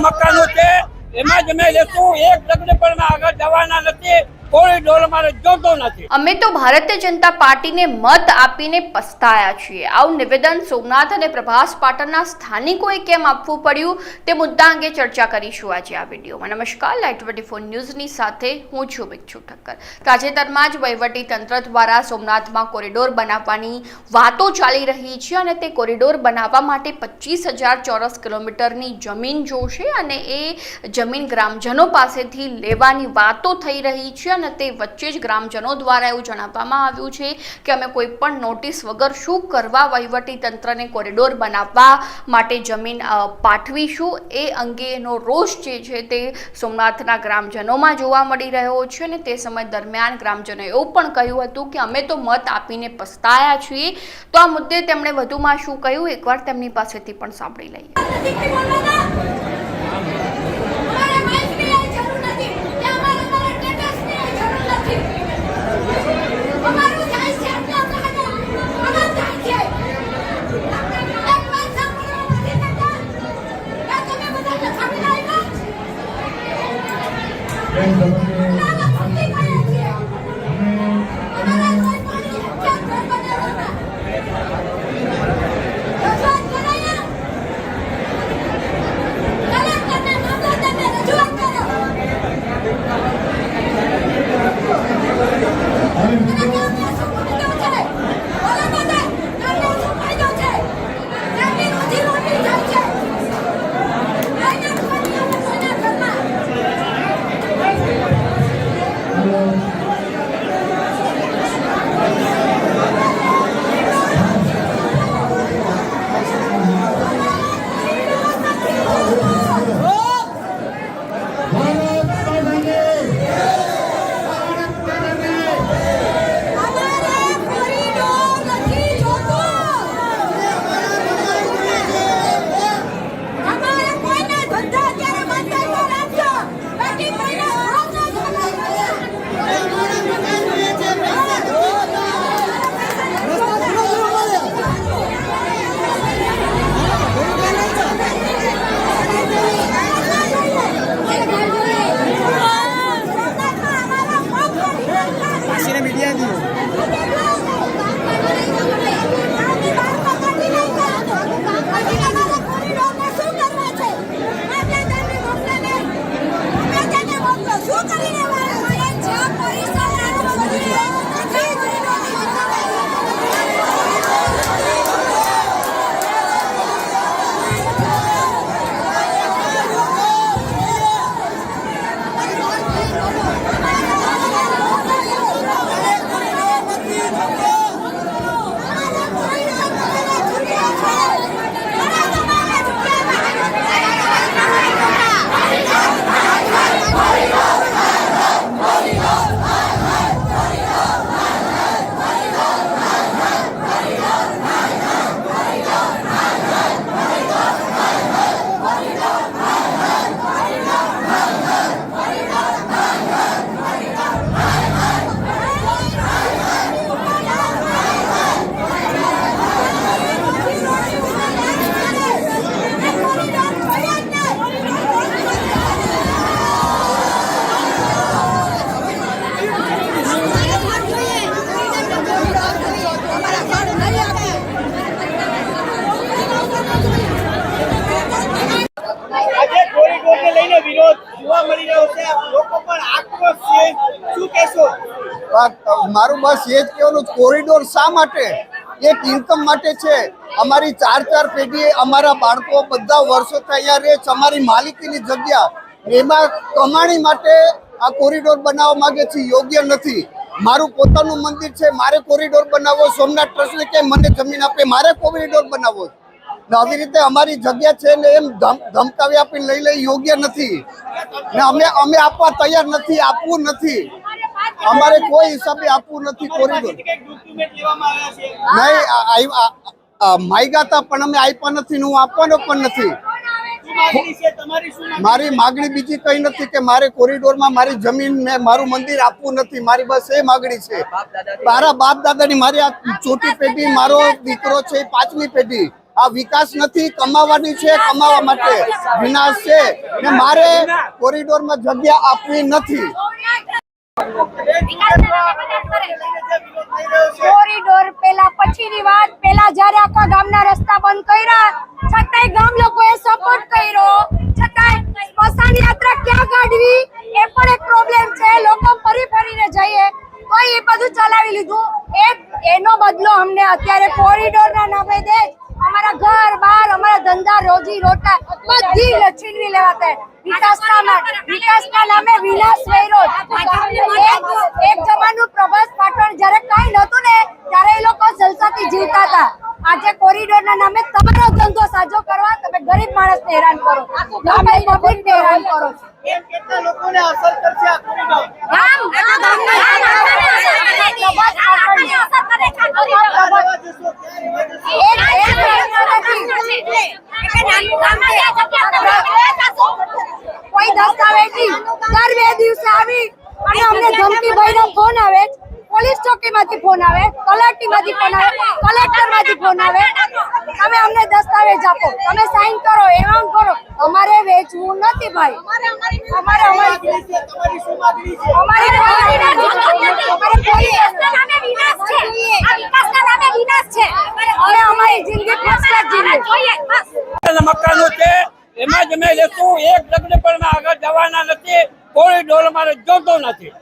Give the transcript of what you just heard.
મકાનો છે એમાં જ અમે લેશું, એક જગ્યા પર આગળ જવાના નથી, કોરિડોર અમારે જોતો નથી। અમે તો ભારતીય જનતા પાર્ટીને મત આપીને પસ્તાયા છીએ, આવું નિવેદન સોમનાથ અને પ્રભાસ પાટણના સ્થાનિકોએ કેમ આપવું પડ્યું તે મુદ્દા અંગે ચર્ચા કરીશું આજે આ વિડીયોમાં। નમસ્કાર, લાઈવ 24 ન્યૂઝની સાથે હું છું ભિક્ષુ ઠક્કર। તાજેતરમાં જ વહીવટી તંત્ર દ્વારા સોમનાથમાં કોરિડોર બનાવવાની વાતો ચાલી રહી છે અને તે કોરિડોર બનાવવા માટે 25,000 ચોરસ કિલોમીટરની જમીન જોશે અને એ જમીન ગ્રામજનો પાસેથી લેવાની વાતો થઈ રહી છે અને તે વચ્ચે જ ગ્રામજનો દ્વારા એવું જણાવવામાં આવ્યું છે કે અમે કોઈ પણ નોટિસ વગર શું કરવા વહીવટી તંત્રને કોરિડોર બનાવવા માટે જમીન પાઠવીશું, એ અંગેનો રોષ જે છે તે સોમનાથના ગ્રામજનોમાં જોવા મળી રહ્યો છે અને તે સમય દરમિયાન ગ્રામજનોએ એવું પણ કહ્યું હતું કે અમે તો મત આપીને પસ્તાયા છીએ। તો આ મુદ્દે તેમણે વધુમાં શું કહ્યું એકવાર તેમની પાસેથી પણ સાંભળી લઈએ। મારું બસ એ જ કહેવાનું, કોરિડોર શા માટે? એક ઇન્કમ માટે છે। અમારી ચાર પેઢી, અમારા બાળકો બધા વર્ષોથી અહીંયા રહે છે, અમારી માલિકીની જગ્યા, એમાં કમાણી માટે આ કોરિડોર બનાવવા માંગે છે, યોગ્ય નથી। મારું પોતાનું મંદિર છે, મારે કોરિડોર બનાવવો, સોમનાથ ટ્રસ્ટને કે મને જમીન આપે, મારે કોરિડોર બનાવવો, આવી રીતે અમારી જગ્યા છે ને એમ ધમકાવી આપીને લઈ યોગ્ય નથી ને અમે આપવા તૈયાર નથી, આપવું નથી, અમારે કોઈ હિસાબે આપવું નથી કોરિડોર। નહીં માગ્યા હતા પણ અમે આપ્યા નથી, હું આપવાનો પણ નથી। મારી માગણી બીજી કઈ નથી કે મારે કોરિડોરમાં મારી જમીન ને મારું મંદિર આપવું નથી, મારી બસ એ માગણી છે। મારા બાપ દાદાની, મારી આ ચોથી પેઢી, મારો દીકરો છે 5મી પેઢી, આ વિકાસ નથી, કમાવાની છે, કમાવા માટે વિનાશ છે ને મારે કોરિડોરમાં જગ્યા આપવી નથી. કોરિડોર પેલા પછીની વાત. પેલા જ્યારે આખા ગામના રસ્તા બંધ કર્યા છતાંય ગામ લોકોએ સપોર્ટ કર્યો, છતાંય સ્મશાન યાત્રા ક્યાં કાઢવી એ પણ એક પ્રોબ્લેમ છે. લોકો ફરી ફરીને જઈએ તો એ બધું ચલાવી લીધું. એનો બદલો અમને અત્યારે કોરિડોરના નામે દે અમારા ઘર બાર, અમારા ધંધા રોજી રોટા બધી છીનવી લેવાતા. વિકાસના નામે વિનાશ કર્યો. એક જમાનું પ્રભાસ પાટણ જ્યારે કઈ નતું ને ત્યારે એ લોકો જલસાથી જીવતા હતા. આજે કોરિડોરના નામે તમારો ધંધો સાજો કરવા તમે ગરીબ માણસને હેરાન કરો, ગામની પબ્લિકને હેરાન કરો. કેટલા લોકોને અસર કરશે આ કોરિડોર? કોઈ દસ્તાવેજ નહીં. દર 2 દિવસે આવી અને અમને ધમકી ભર્યો ફોન આવે, પોલીસ ચોકીમાંથી ફોન આવે, તલાટીમાંથી ફોન આવે, કલેક્ટરમાંથી ફોન આવે, તમે અમને દસ્તાવેજ આપો, તમે સાઈન કરો, એનાઉન્સ કરો. અમારે વેચવું નથી ભાઈ. અમારી જિંદગી મકાનો છે એમાં જ અમે લેશું. એક જગ્યા પણ આગળ જવાના નથી. કોરિડોર મારે જોતો નથી.